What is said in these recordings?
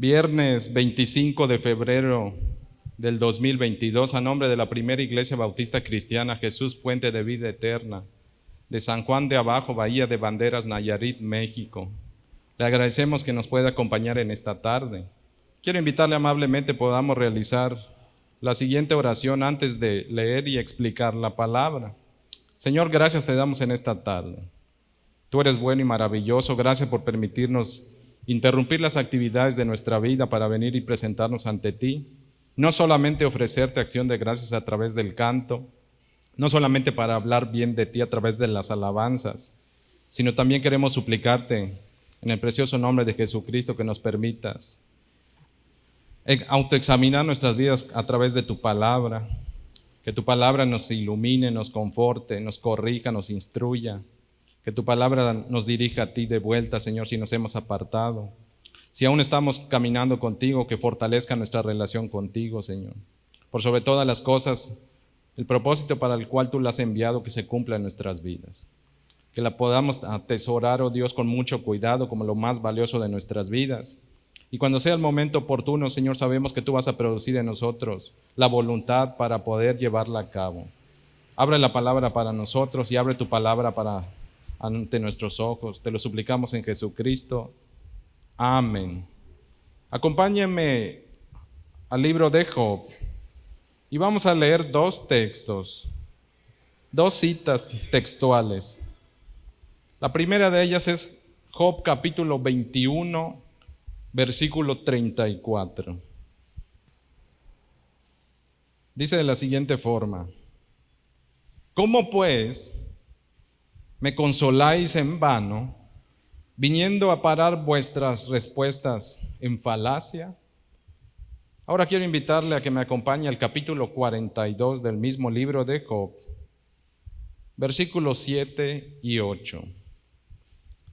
Viernes 25 de febrero del 2022, a nombre de la Primera Iglesia Bautista Cristiana Jesús Fuente de Vida Eterna, de San Juan de Abajo, Bahía de Banderas, Nayarit, México. Le agradecemos que nos pueda acompañar en esta tarde. Quiero invitarle amablemente podamos realizar la siguiente oración antes de leer y explicar la palabra. Señor, gracias te damos en esta tarde. Tú eres bueno y maravilloso. Gracias por permitirnos interrumpir las actividades de nuestra vida para venir y presentarnos ante ti. No solamente ofrecerte acción de gracias a través del canto, no solamente para hablar bien de ti a través de las alabanzas, sino también queremos suplicarte en el precioso nombre de Jesucristo que nos permitas autoexaminar nuestras vidas a través de tu palabra, que tu palabra nos ilumine, nos conforte, nos corrija, nos instruya, que tu palabra nos dirija a ti de vuelta, Señor, si nos hemos apartado. Si aún estamos caminando contigo, que fortalezca nuestra relación contigo, Señor. Por sobre todas las cosas, el propósito para el cual tú la has enviado, que se cumpla en nuestras vidas. Que la podamos atesorar, oh Dios, con mucho cuidado, como lo más valioso de nuestras vidas. Y cuando sea el momento oportuno, Señor, sabemos que tú vas a producir en nosotros la voluntad para poder llevarla a cabo. Abre la palabra para nosotros y abre tu palabra ante nuestros ojos. Te lo suplicamos en Jesucristo. Amén. Acompáñenme al libro de Job y vamos a leer dos textos, dos citas textuales. La primera de ellas es Job capítulo 21, versículo 34. Dice de la siguiente forma: ¿cómo pues me consoláis en vano, viniendo a parar vuestras respuestas en falacia? Ahora quiero invitarle a que me acompañe al capítulo 42 del mismo libro de Job, versículos 7 y 8.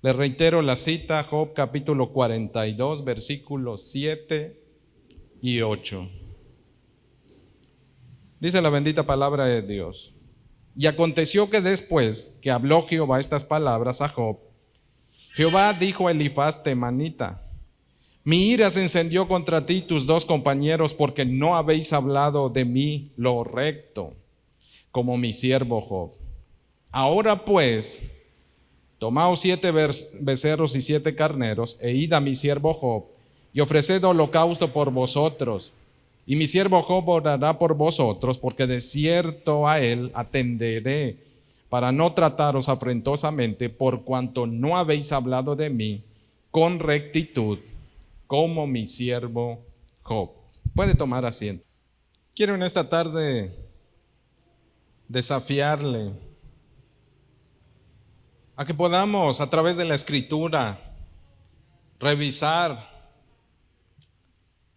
Le reitero la cita, Job capítulo 42, versículos 7 y 8. Dice la bendita palabra de Dios: y aconteció que después que habló Jehová estas palabras a Job, Jehová dijo a Elifaz temanita: mi ira se encendió contra ti y tus dos compañeros, porque no habéis hablado de mí lo recto, como mi siervo Job. Ahora pues, tomaos 7 becerros y 7 carneros, e id a mi siervo Job, y ofreced holocausto por vosotros, y mi siervo Job orará por vosotros, porque de cierto a él atenderé, para no trataros afrentosamente, por cuanto no habéis hablado de mí con rectitud, como mi siervo Job. Puede tomar asiento. Quiero en esta tarde desafiarle a que podamos, a través de la Escritura, revisar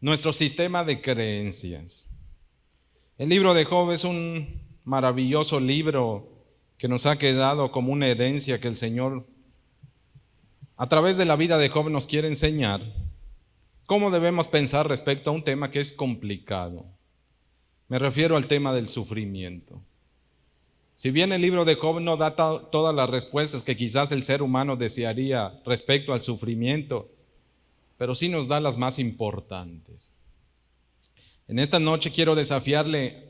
nuestro sistema de creencias. El libro de Job es un maravilloso libro que nos ha quedado como una herencia que el Señor, a través de la vida de Job, nos quiere enseñar cómo debemos pensar respecto a un tema que es complicado. Me refiero al tema del sufrimiento. Si bien el libro de Job no da todas las respuestas que quizás el ser humano desearía respecto al sufrimiento, pero sí nos da las más importantes. En esta noche quiero desafiarle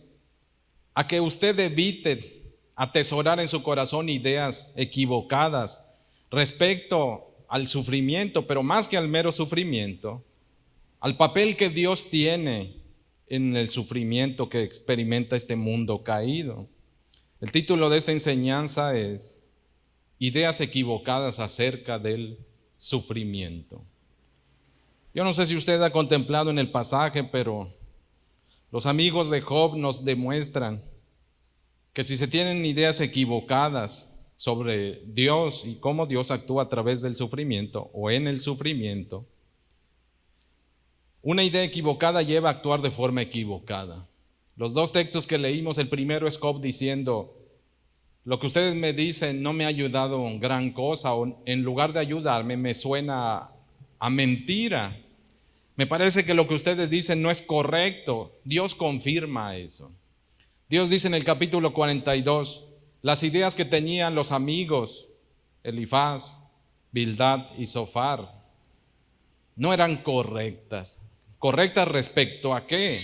a que usted evite atesorar en su corazón ideas equivocadas respecto al sufrimiento, pero más que al mero sufrimiento, al papel que Dios tiene en el sufrimiento que experimenta este mundo caído. El título de esta enseñanza es Ideas equivocadas acerca del sufrimiento. Yo no sé si usted ha contemplado en el pasaje, pero los amigos de Job nos demuestran que si se tienen ideas equivocadas sobre Dios y cómo Dios actúa a través del sufrimiento o en el sufrimiento, una idea equivocada lleva a actuar de forma equivocada. Los dos textos que leímos, el primero es Job diciendo: lo que ustedes me dicen no me ha ayudado en gran cosa, o en lugar de ayudarme me suena a mentira. Me parece que lo que ustedes dicen no es correcto. Dios confirma eso. Dios dice en el capítulo 42, las ideas que tenían los amigos, Elifaz, Bildad y Zofar, no eran correctas. ¿Correctas respecto a qué?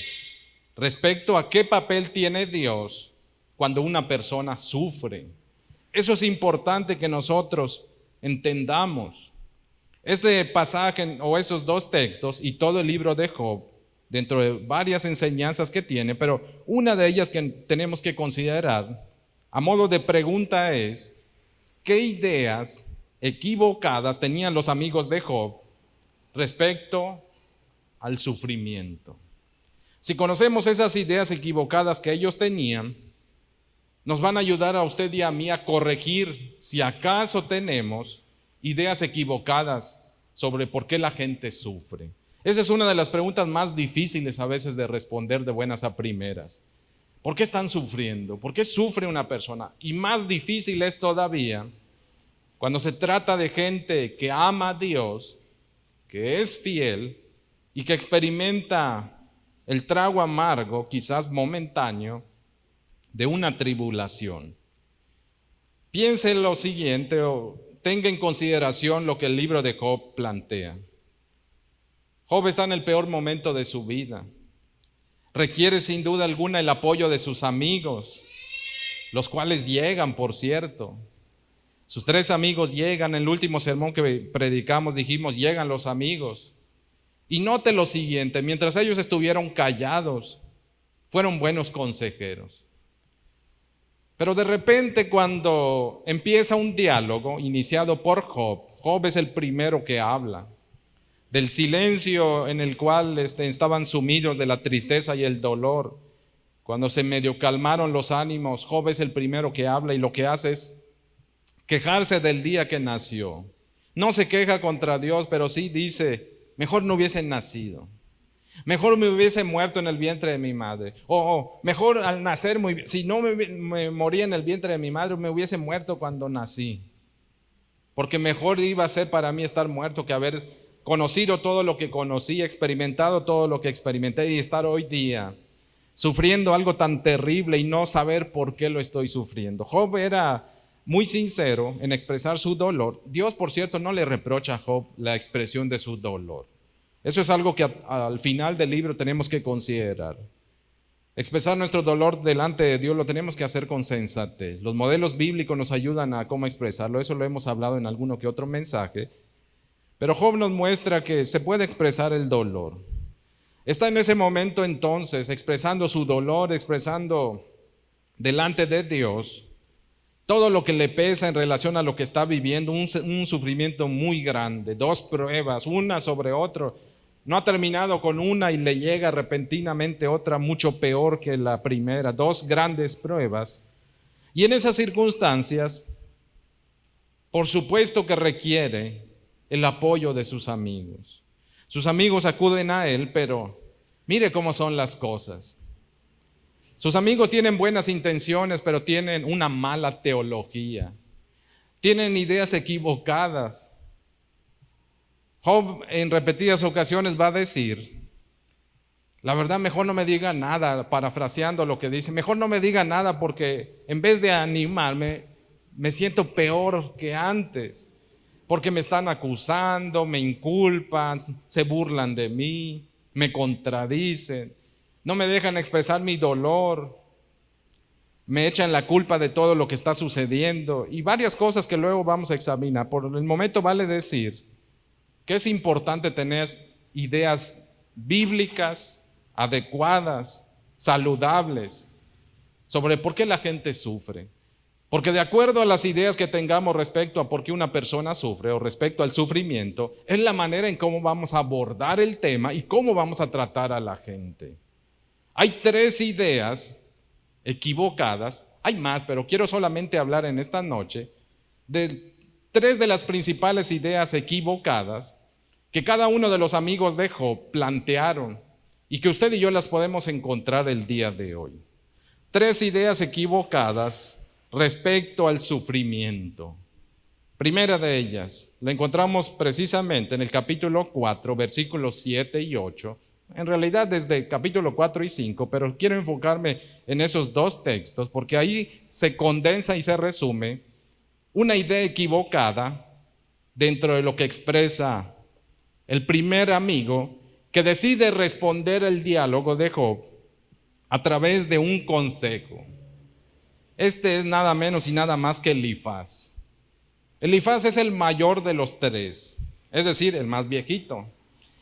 Respecto a qué papel tiene Dios cuando una persona sufre. Eso es importante que nosotros entendamos. Este pasaje o esos dos textos y todo el libro de Job, dentro de varias enseñanzas que tiene, pero una de ellas que tenemos que considerar a modo de pregunta es: ¿qué ideas equivocadas tenían los amigos de Job respecto al sufrimiento? Si conocemos esas ideas equivocadas que ellos tenían, nos van a ayudar a usted y a mí a corregir si acaso tenemos ideas equivocadas sobre por qué la gente sufre. Esa es una de las preguntas más difíciles a veces de responder de buenas a primeras. ¿Por qué están sufriendo? ¿Por qué sufre una persona? Y más difícil es todavía cuando se trata de gente que ama a Dios, que es fiel y que experimenta el trago amargo, quizás momentáneo, de una tribulación. Piense en lo siguiente o tenga en consideración lo que el libro de Job plantea. Job está en el peor momento de su vida. Requiere sin duda alguna el apoyo de sus amigos, los cuales llegan, por cierto. Sus 3 amigos llegan. En el último sermón que predicamos dijimos, llegan los amigos. Y note lo siguiente: mientras ellos estuvieron callados, fueron buenos consejeros. Pero de repente, cuando empieza un diálogo iniciado por Job, Job es el primero que habla. Del silencio en el cual estaban sumidos, de la tristeza y el dolor. Cuando se medio calmaron los ánimos, Job es el primero que habla y lo que hace es quejarse del día que nació. No se queja contra Dios, pero sí dice: mejor no hubiese nacido. Mejor me hubiese muerto en el vientre de mi madre. O mejor al nacer, si no me moría en el vientre de mi madre, me hubiese muerto cuando nací. Porque mejor iba a ser para mí estar muerto que haber conocido todo lo que conocí, experimentado todo lo que experimenté y estar hoy día sufriendo algo tan terrible y no saber por qué lo estoy sufriendo. Job era muy sincero en expresar su dolor. Dios, por cierto, no le reprocha a Job la expresión de su dolor. Eso es algo que al final del libro tenemos que considerar. Expresar nuestro dolor delante de Dios lo tenemos que hacer con sensatez. Los modelos bíblicos nos ayudan a cómo expresarlo. Eso lo hemos hablado en alguno que otro mensaje. Pero Job nos muestra que se puede expresar el dolor. Está en ese momento entonces expresando su dolor, expresando delante de Dios todo lo que le pesa en relación a lo que está viviendo, un sufrimiento muy grande, 2 pruebas, una sobre otra. No ha terminado con una y le llega repentinamente otra mucho peor que la primera, 2 grandes pruebas. Y en esas circunstancias, por supuesto que requiere el apoyo de sus amigos. Sus amigos acuden a él, pero mire cómo son las cosas. Sus amigos tienen buenas intenciones, pero tienen una mala teología. Tienen ideas equivocadas. Job en repetidas ocasiones va a decir: la verdad, mejor no me diga nada, parafraseando lo que dice, mejor no me diga nada porque en vez de animarme, me siento peor que antes. Porque me están acusando, me inculpan, se burlan de mí, me contradicen, no me dejan expresar mi dolor, me echan la culpa de todo lo que está sucediendo y varias cosas que luego vamos a examinar. Por el momento vale decir que es importante tener ideas bíblicas, adecuadas, saludables, sobre por qué la gente sufre. Porque de acuerdo a las ideas que tengamos respecto a por qué una persona sufre o respecto al sufrimiento, es la manera en cómo vamos a abordar el tema y cómo vamos a tratar a la gente. Hay 3 ideas equivocadas, hay más, pero quiero solamente hablar en esta noche de 3 de las principales ideas equivocadas que cada uno de los amigos de Job plantearon y que usted y yo las podemos encontrar el día de hoy. 3 ideas equivocadas respecto al sufrimiento. Primera de ellas, la encontramos precisamente en el capítulo 4, versículos 7 y 8. En realidad desde capítulo 4 y 5, pero quiero enfocarme en esos 2 textos porque ahí se condensa y se resume una idea equivocada dentro de lo que expresa el primer amigo que decide responder el diálogo de Job a través de un consejo. Este es nada menos y nada más que Elifaz. Elifaz es el mayor de los tres, es decir, el más viejito,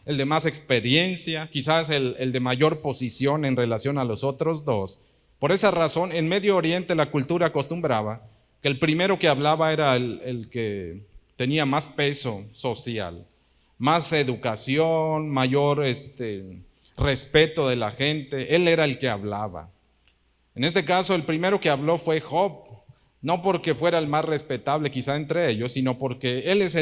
el de más experiencia, quizás el de mayor posición en relación a los otros dos. Por esa razón, en Medio Oriente la cultura acostumbraba que el primero que hablaba era el que tenía más peso social, más educación, mayor respeto de la gente. Él era el que hablaba. En este caso, el primero que habló fue Job, no porque fuera el más respetable quizá entre ellos, sino porque él es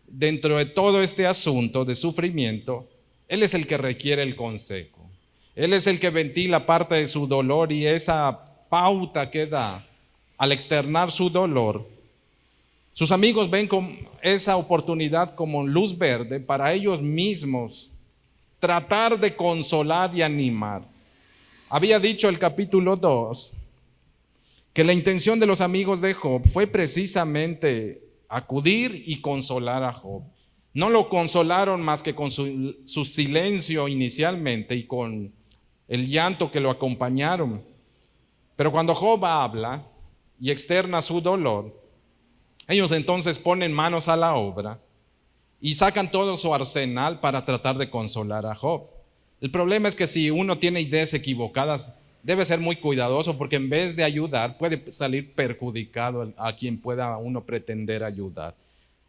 dentro de todo este asunto de sufrimiento, él es el que requiere el consejo. Él es el que ventila parte de su dolor, y esa pauta que da al externar su dolor, sus amigos ven con esa oportunidad como luz verde para ellos mismos tratar de consolar y animar. Había dicho el capítulo 2 que la intención de los amigos de Job fue precisamente acudir y consolar a Job. No lo consolaron más que con su silencio inicialmente y con el llanto que lo acompañaron. Pero cuando Job habla y externa su dolor, ellos entonces ponen manos a la obra y sacan todo su arsenal para tratar de consolar a Job. El problema es que si uno tiene ideas equivocadas, debe ser muy cuidadoso, porque en vez de ayudar, puede salir perjudicado a quien pueda uno pretender ayudar.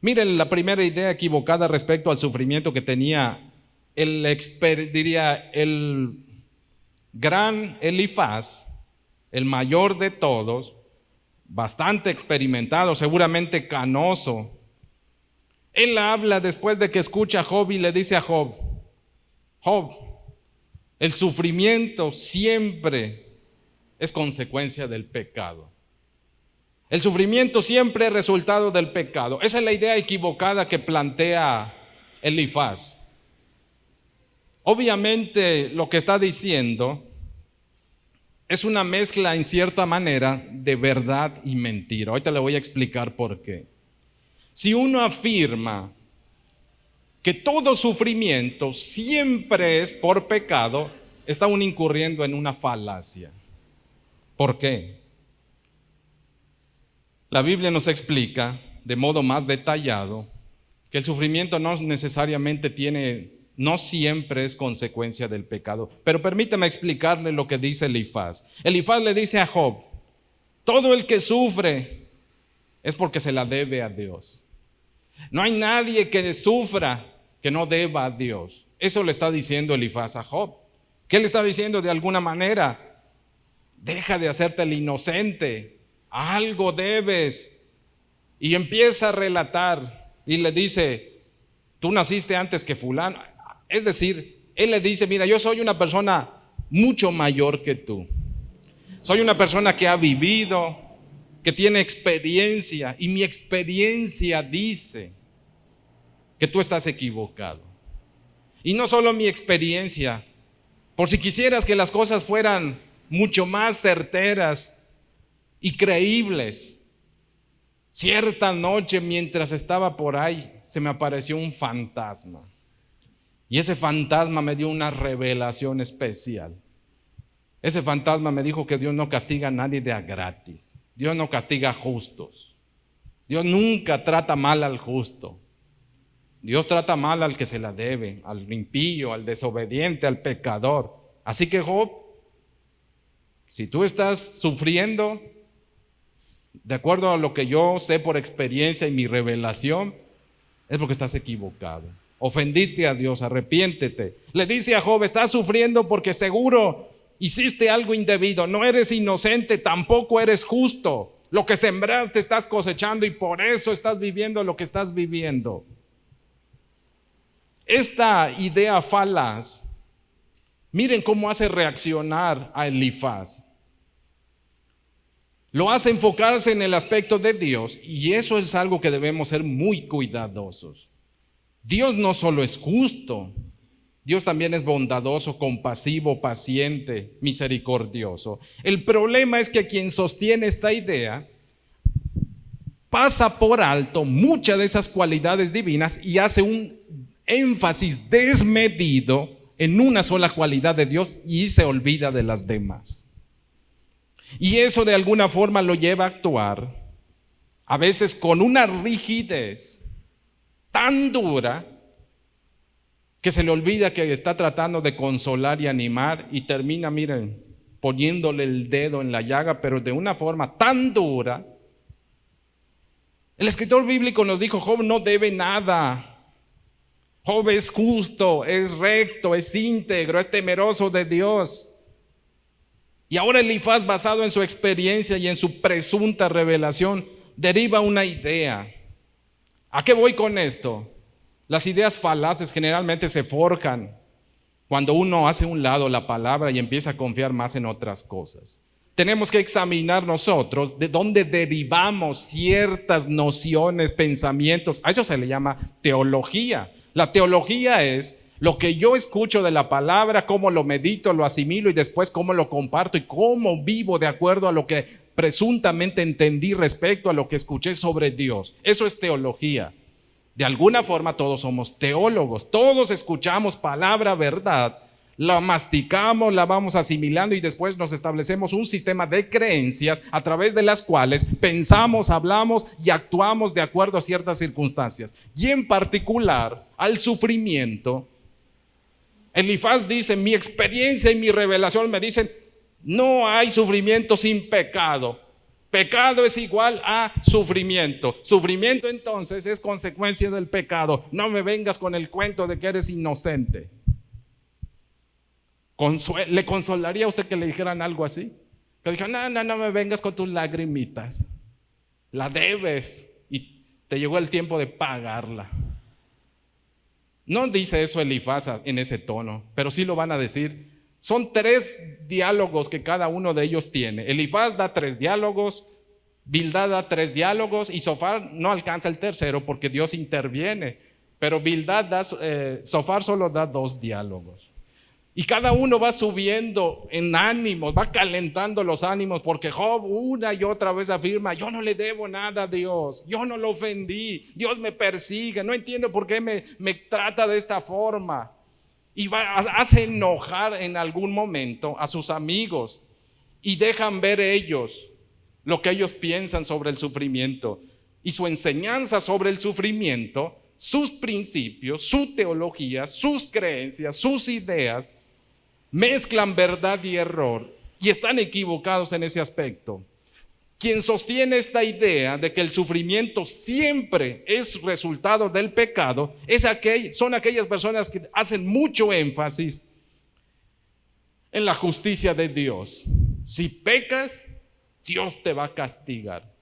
Miren, la primera idea equivocada respecto al sufrimiento que tenía el gran Elifaz, el mayor de todos, bastante experimentado, seguramente canoso. Él habla después de que escucha a Job y le dice a Job: Job, el sufrimiento siempre es consecuencia del pecado. El sufrimiento siempre es resultado del pecado. Esa es la idea equivocada que plantea Elifaz. Obviamente lo que está diciendo es una mezcla en cierta manera de verdad y mentira. Ahorita le voy a explicar por qué. Si uno afirma que todo sufrimiento siempre es por pecado, está uno incurriendo en una falacia. ¿Por qué? La Biblia nos explica de modo más detallado que el sufrimiento no necesariamente no siempre es consecuencia del pecado. Pero permítame explicarle lo que dice Elifaz. Elifaz le dice a Job: todo el que sufre es porque se la debe a Dios. No hay nadie que sufra que no deba a Dios. Eso le está diciendo Elifaz a Job. ¿Qué le está diciendo? De alguna manera: deja de hacerte el inocente, algo debes. Y empieza a relatar y le dice: tú naciste antes que fulano. Es decir, él le dice: mira, yo soy una persona mucho mayor que tú. Soy una persona que ha vivido, que tiene experiencia, y mi experiencia dice que tú estás equivocado. Y no solo mi experiencia, por si quisieras que las cosas fueran mucho más certeras y creíbles, cierta noche mientras estaba por ahí se me apareció un fantasma, y ese fantasma me dio una revelación especial. Ese fantasma me dijo que Dios no castiga a nadie de a gratis. Dios no castiga a justos. Dios nunca trata mal al justo. Dios trata mal al que se la debe, al impío, al desobediente, al pecador. Así que Job, si tú estás sufriendo, de acuerdo a lo que yo sé por experiencia y mi revelación, es porque estás equivocado. Ofendiste a Dios, arrepiéntete. Le dice a Job: estás sufriendo porque seguro hiciste algo indebido. No eres inocente, tampoco eres justo. Lo que sembraste estás cosechando, y por eso estás viviendo lo que estás viviendo. Esta idea falaz, miren cómo hace reaccionar a Elifaz. Lo hace enfocarse en el aspecto de Dios, y eso es algo que debemos ser muy cuidadosos. Dios no solo es justo, Dios también es bondadoso, compasivo, paciente, misericordioso. El problema es que quien sostiene esta idea pasa por alto muchas de esas cualidades divinas y hace un énfasis desmedido en una sola cualidad de Dios y se olvida de las demás. Y eso de alguna forma lo lleva a actuar, a veces con una rigidez tan dura, que se le olvida que está tratando de consolar y animar y termina, miren, poniéndole el dedo en la llaga, pero de una forma tan dura. El escritor bíblico nos dijo: Job no debe nada. Job es justo, es recto, es íntegro, es temeroso de Dios. Y ahora Elifaz, basado en su experiencia y en su presunta revelación, deriva una idea. ¿A qué voy con esto? Las ideas falaces generalmente se forjan cuando uno hace a un lado la palabra y empieza a confiar más en otras cosas. Tenemos que examinar nosotros de dónde derivamos ciertas nociones, pensamientos. A eso se le llama teología. La teología es lo que yo escucho de la palabra, cómo lo medito, lo asimilo y después cómo lo comparto y cómo vivo de acuerdo a lo que presuntamente entendí respecto a lo que escuché sobre Dios. Eso es teología. De alguna forma todos somos teólogos, todos escuchamos palabra, verdad, la masticamos, la vamos asimilando y después nos establecemos un sistema de creencias a través de las cuales pensamos, hablamos y actuamos de acuerdo a ciertas circunstancias. Y en particular al sufrimiento. Elifaz dice: mi experiencia y mi revelación me dicen, no hay sufrimiento sin pecado. Pecado es igual a sufrimiento. Sufrimiento entonces es consecuencia del pecado. No me vengas con el cuento de que eres inocente. ¿Le consolaría a usted que le dijeran algo así? Que le dijeran: no me vengas con tus lagrimitas. La debes y te llegó el tiempo de pagarla. No dice eso Elifaz en ese tono, pero sí lo van a decir. Son 3 diálogos que cada uno de ellos tiene. Elifaz da 3 diálogos, Bildad da 3 diálogos y Zofar no alcanza el tercero porque Dios interviene. Pero Zofar solo da 2 diálogos. Y cada uno va subiendo en ánimos, va calentando los ánimos, porque Job una y otra vez afirma: yo no le debo nada a Dios, yo no lo ofendí, Dios me persigue, no entiendo por qué me trata de esta forma. Y hace enojar en algún momento a sus amigos y dejan ver ellos lo que ellos piensan sobre el sufrimiento y su enseñanza sobre el sufrimiento, sus principios, su teología, sus creencias, sus ideas. Mezclan verdad y error y están equivocados en ese aspecto. Quien sostiene esta idea de que el sufrimiento siempre es resultado del pecado son aquellas personas que hacen mucho énfasis en la justicia de Dios. Si pecas, Dios te va a castigar.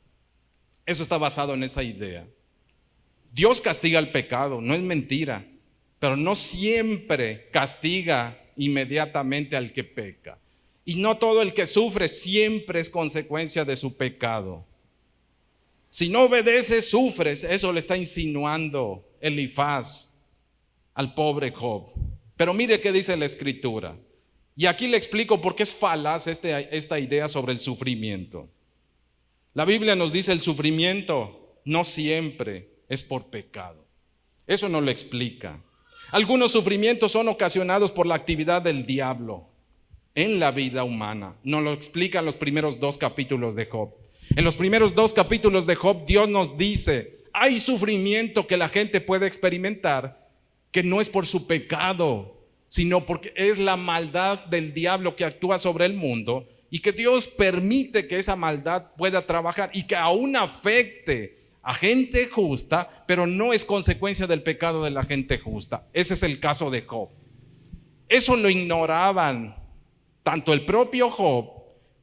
Eso está basado en esa idea. Dios castiga el pecado, no es mentira, pero no siempre castiga inmediatamente al que peca. Y no todo el que sufre siempre es consecuencia de su pecado. Si no obedeces, sufres. Eso le está insinuando Elifaz al pobre Job. Pero mire qué dice la Escritura. Y aquí le explico por qué es falaz esta idea sobre el sufrimiento. La Biblia nos dice: el sufrimiento no siempre es por pecado. Eso no lo explica. Algunos sufrimientos son ocasionados por la actividad del diablo en la vida humana. Nos lo explican los primeros 2 capítulos de Job. En los primeros 2 capítulos de Job, Dios nos dice: hay sufrimiento que la gente puede experimentar que no es por su pecado, sino porque es la maldad del diablo que actúa sobre el mundo y que Dios permite que esa maldad pueda trabajar y que aún afecte a gente justa, pero no es consecuencia del pecado de la gente justa. Ese es el caso de Job. Eso lo ignoraban tanto el propio Job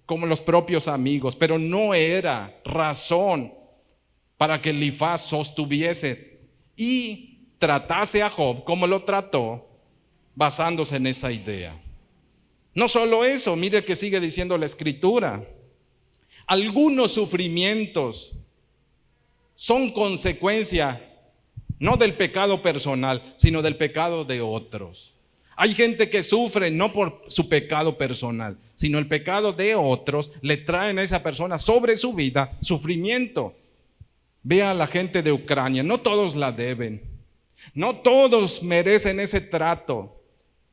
como los propios amigos, pero no era razón para que Elifaz sostuviese y tratase a Job como lo trató, basándose en esa idea. No solo eso, mire que sigue diciendo la Escritura: algunos sufrimientos son consecuencia no del pecado personal, sino del pecado de otros. Hay gente que sufre no por su pecado personal, sino el pecado de otros le traen a esa persona sobre su vida sufrimiento. Vea a la gente de Ucrania, no todos la deben. No todos merecen ese trato,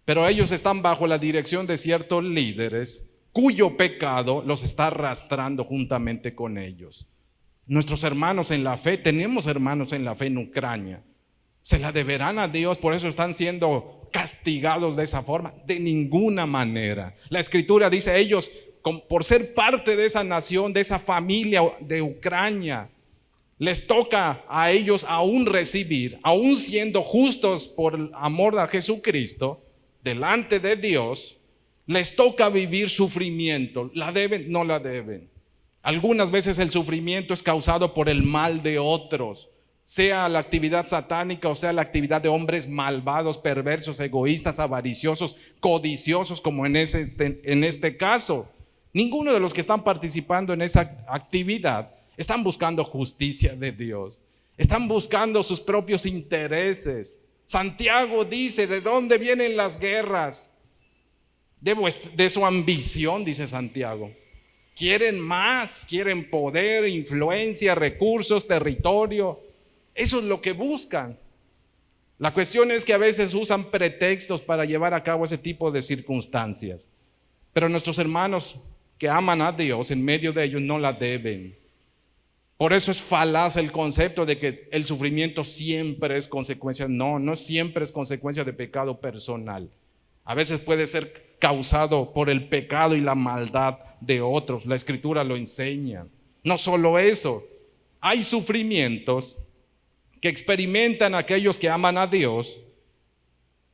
pero ellos están bajo la dirección de ciertos líderes cuyo pecado los está arrastrando juntamente con ellos. Nuestros hermanos en la fe, tenemos hermanos en la fe en Ucrania, se la deberán a Dios, por eso están siendo castigados de esa forma. De ninguna manera. La Escritura dice, ellos, por ser parte de esa nación, de esa familia de Ucrania, les toca a ellos aún recibir, aún siendo justos por el amor a Jesucristo, delante de Dios, les toca vivir sufrimiento. ¿La deben? No la deben. Algunas veces el sufrimiento es causado por el mal de otros, sea la actividad satánica o sea la actividad de hombres malvados, perversos, egoístas, avariciosos, codiciosos, como en este caso. Ninguno de los que están participando en esa actividad están buscando justicia de Dios, están buscando sus propios intereses. Santiago dice, ¿de dónde vienen las guerras? De su ambición, dice Santiago. Quieren más, quieren poder, influencia, recursos, territorio. Eso es lo que buscan. La cuestión es que a veces usan pretextos para llevar a cabo ese tipo de circunstancias. Pero nuestros hermanos que aman a Dios, en medio de ellos no la deben. Por eso es falaz el concepto de que el sufrimiento siempre es consecuencia. No siempre es consecuencia de pecado personal. A veces puede ser causado por el pecado y la maldad de otros. La Escritura lo enseña. No solo eso, hay sufrimientos que experimentan aquellos que aman a Dios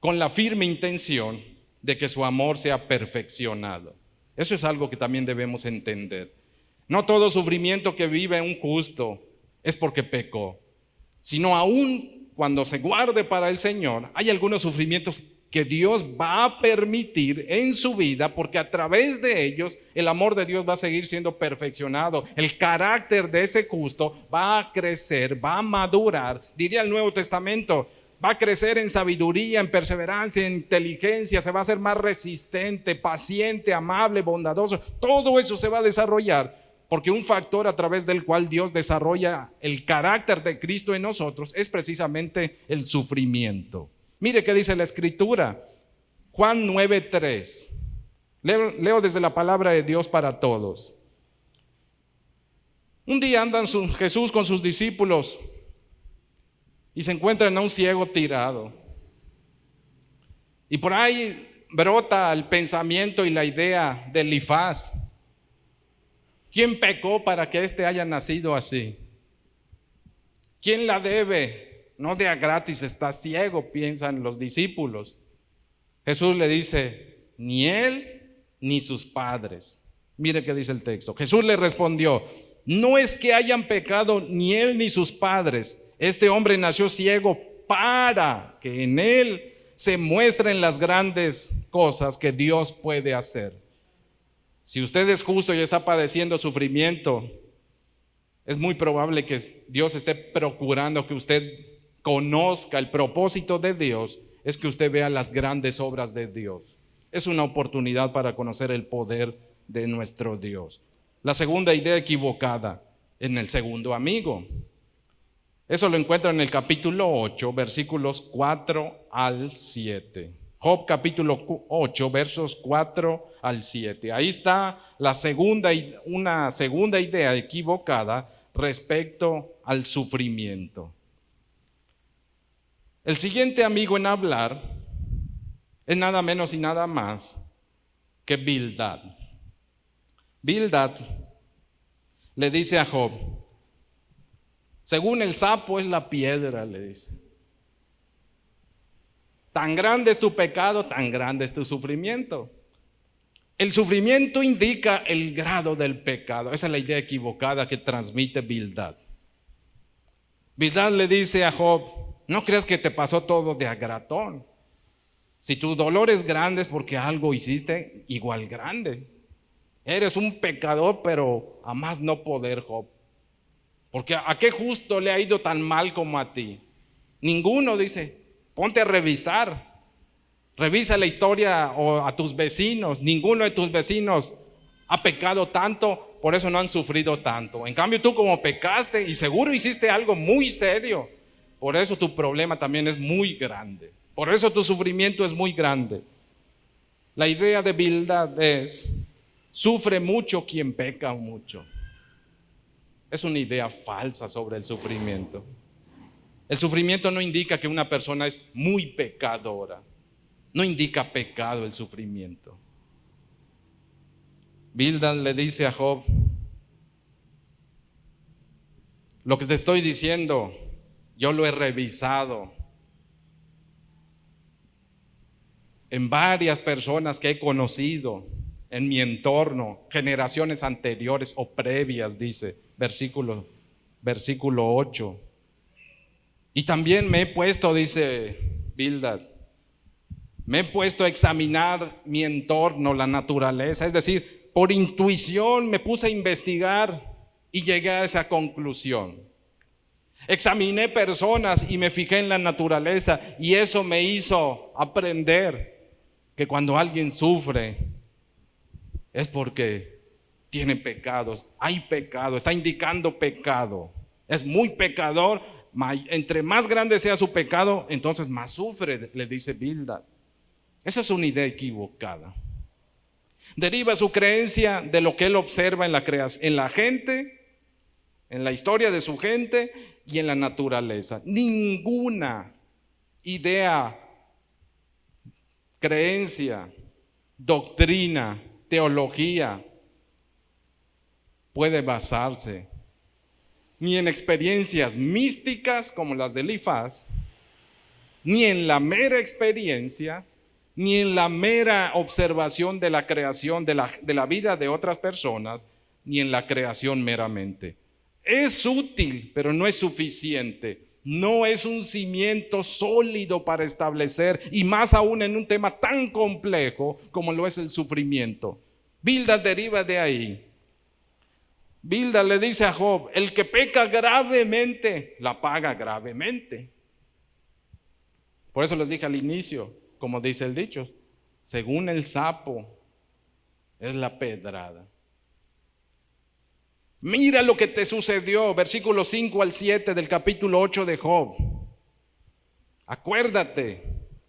con la firme intención de que su amor sea perfeccionado. Eso es algo que también debemos entender. No todo sufrimiento que vive un justo es porque pecó, sino aún cuando se guarde para el Señor, hay algunos sufrimientos que Dios va a permitir en su vida, porque a través de ellos el amor de Dios va a seguir siendo perfeccionado. El carácter de ese justo va a crecer, va a madurar. Diría el Nuevo Testamento, va a crecer en sabiduría, en perseverancia, en inteligencia, se va a hacer más resistente, paciente, amable, bondadoso. Todo eso se va a desarrollar, porque un factor a través del cual Dios desarrolla el carácter de Cristo en nosotros es precisamente el sufrimiento. Mire qué dice la Escritura, Juan 9:3. Leo desde la palabra de Dios para todos. Un día andan Jesús con sus discípulos y se encuentran a un ciego tirado. Y por ahí brota el pensamiento y la idea de Elifaz. ¿Quién pecó para que éste haya nacido así? ¿Quién la debe? No de a gratis está ciego, piensan los discípulos. Jesús le dice, ni él ni sus padres. Mire qué dice el texto. Jesús le respondió, no es que hayan pecado ni él ni sus padres. Este hombre nació ciego para que en él se muestren las grandes cosas que Dios puede hacer. Si usted es justo y está padeciendo sufrimiento, es muy probable que Dios esté procurando que usted conozca el propósito de Dios, es que usted vea las grandes obras de Dios. Es una oportunidad para conocer el poder de nuestro Dios. La segunda idea equivocada en el segundo amigo. Eso lo encuentra en el capítulo 8, versículos 4 al 7. Job capítulo 8, versos 4 al 7. Ahí está una segunda idea equivocada respecto al sufrimiento. El siguiente amigo en hablar es nada menos y nada más que Bildad. Bildad le dice a Job, según el sapo es la piedra, le dice. Tan grande es tu pecado, tan grande es tu sufrimiento. El sufrimiento indica el grado del pecado. Esa es la idea equivocada que transmite Bildad. Bildad le dice a Job, no creas que te pasó todo de a gratón. Si tu dolor es grande es porque algo hiciste igual grande. Eres un pecador, pero a más no poder, Job. Porque ¿a qué justo le ha ido tan mal como a ti? Ninguno, dice. Ponte a revisar. Revisa la historia o a tus vecinos. Ninguno de tus vecinos ha pecado tanto, por eso no han sufrido tanto. En cambio tú como pecaste y seguro hiciste algo muy serio, Por eso tu problema también es muy grande. Por eso tu sufrimiento es muy grande. La idea de Bildad es: sufre mucho quien peca mucho. Es una idea falsa sobre el sufrimiento. El sufrimiento no indica que una persona es muy pecadora. No indica pecado el sufrimiento. Bildad le dice a Job: lo que te estoy diciendo, yo lo he revisado en varias personas que he conocido en mi entorno, generaciones anteriores o previas, dice, versículo 8. Y también me he puesto, dice Bildad, me he puesto a examinar mi entorno, la naturaleza, es decir, por intuición me puse a investigar y llegué a esa conclusión. Examiné personas y me fijé en la naturaleza, y eso me hizo aprender que cuando alguien sufre es porque tiene pecados, hay pecado, está indicando pecado, es muy pecador. Entre más grande sea su pecado, entonces más sufre, le dice Bildad. Esa es una idea equivocada. Deriva su creencia de lo que él observa en la gente, en la historia de su gente y en la naturaleza. Ninguna idea, creencia, doctrina, teología puede basarse ni en experiencias místicas como las de Elifaz, ni en la mera experiencia, ni en la mera observación de la creación de la vida de otras personas, ni en la creación meramente. Es útil, pero no es suficiente. No es un cimiento sólido para establecer, y más aún en un tema tan complejo como lo es el sufrimiento. Bildad deriva de ahí. Bildad le dice a Job: el que peca gravemente, la paga gravemente. Por eso les dije al inicio, como dice el dicho, según el sapo es la pedrada. Mira lo que te sucedió, versículos 5 al 7 del capítulo 8 de Job. Acuérdate,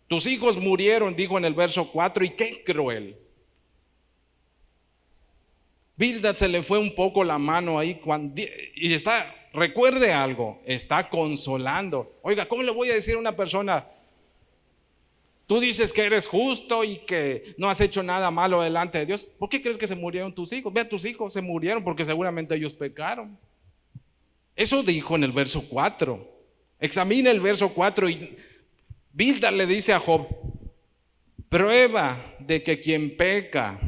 tus hijos murieron, dijo en el verso 4, y qué cruel. Bildad se le fue un poco la mano ahí y recuerde algo, está consolando. Oiga, ¿cómo le voy a decir a una persona: tú dices que eres justo y que no has hecho nada malo delante de Dios? ¿Por qué crees que se murieron tus hijos? Ve, tus hijos se murieron porque seguramente ellos pecaron. Eso dijo en el verso 4. Examina el verso 4 y Bildad le dice a Job: prueba de que quien peca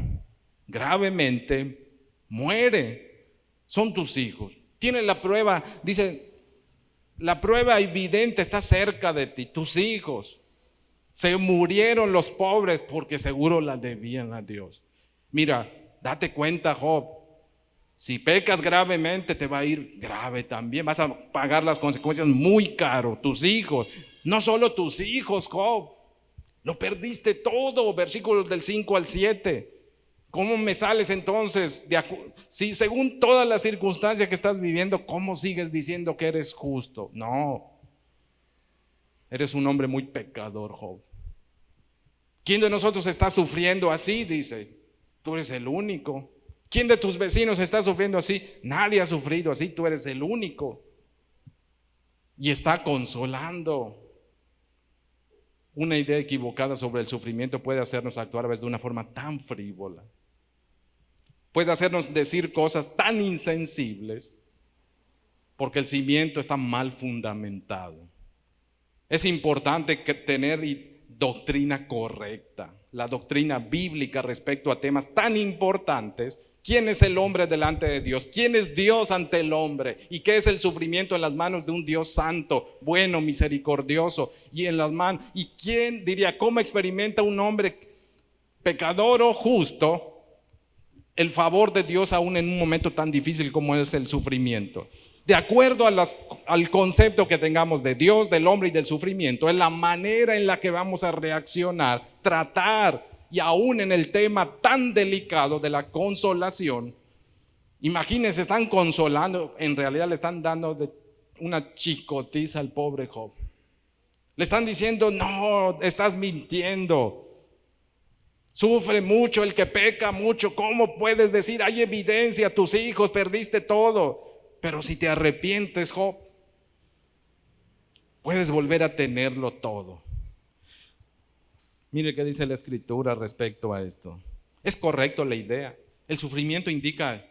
gravemente muere, son tus hijos. Tiene la prueba, dice, la prueba evidente está cerca de ti, tus hijos. Se murieron los pobres porque seguro la debían a Dios. Mira, date cuenta, Job, si pecas gravemente te va a ir grave también, vas a pagar las consecuencias muy caro. Tus hijos, no solo tus hijos, Job, lo perdiste todo. Versículos del 5 al 7. ¿Cómo me sales entonces? Si según todas las circunstancias que estás viviendo, ¿cómo sigues diciendo que eres justo? No, eres un hombre muy pecador, Job. ¿Quién de nosotros está sufriendo así? Dice, tú eres el único. ¿Quién de tus vecinos está sufriendo así? Nadie ha sufrido así, tú eres el único. Y está consolando. Una idea equivocada sobre el sufrimiento puede hacernos actuar a veces de una forma tan frívola. Puede hacernos decir cosas tan insensibles porque el cimiento está mal fundamentado. Es importante tener doctrina correcta, la doctrina bíblica respecto a temas tan importantes. ¿Quién es el hombre delante de Dios? ¿Quién es Dios ante el hombre? ¿Y qué es el sufrimiento en las manos de un Dios santo, bueno, misericordioso? ¿Y quién diría, cómo experimenta un hombre pecador o justo el favor de Dios aún en un momento tan difícil como es el sufrimiento? De acuerdo al concepto que tengamos de Dios, del hombre y del sufrimiento, es la manera en la que vamos a reaccionar, tratar. Y aún en el tema tan delicado de la consolación, imagínense, están consolando, en realidad le están dando una chicotiza al pobre Job. Le están diciendo, no, estás mintiendo. Sufre mucho el que peca mucho. ¿Cómo puedes decir? Hay evidencia, tus hijos, perdiste todo. Pero si te arrepientes, Job, puedes volver a tenerlo todo. Mire qué dice la Escritura respecto a esto. Es correcto la idea. El sufrimiento indica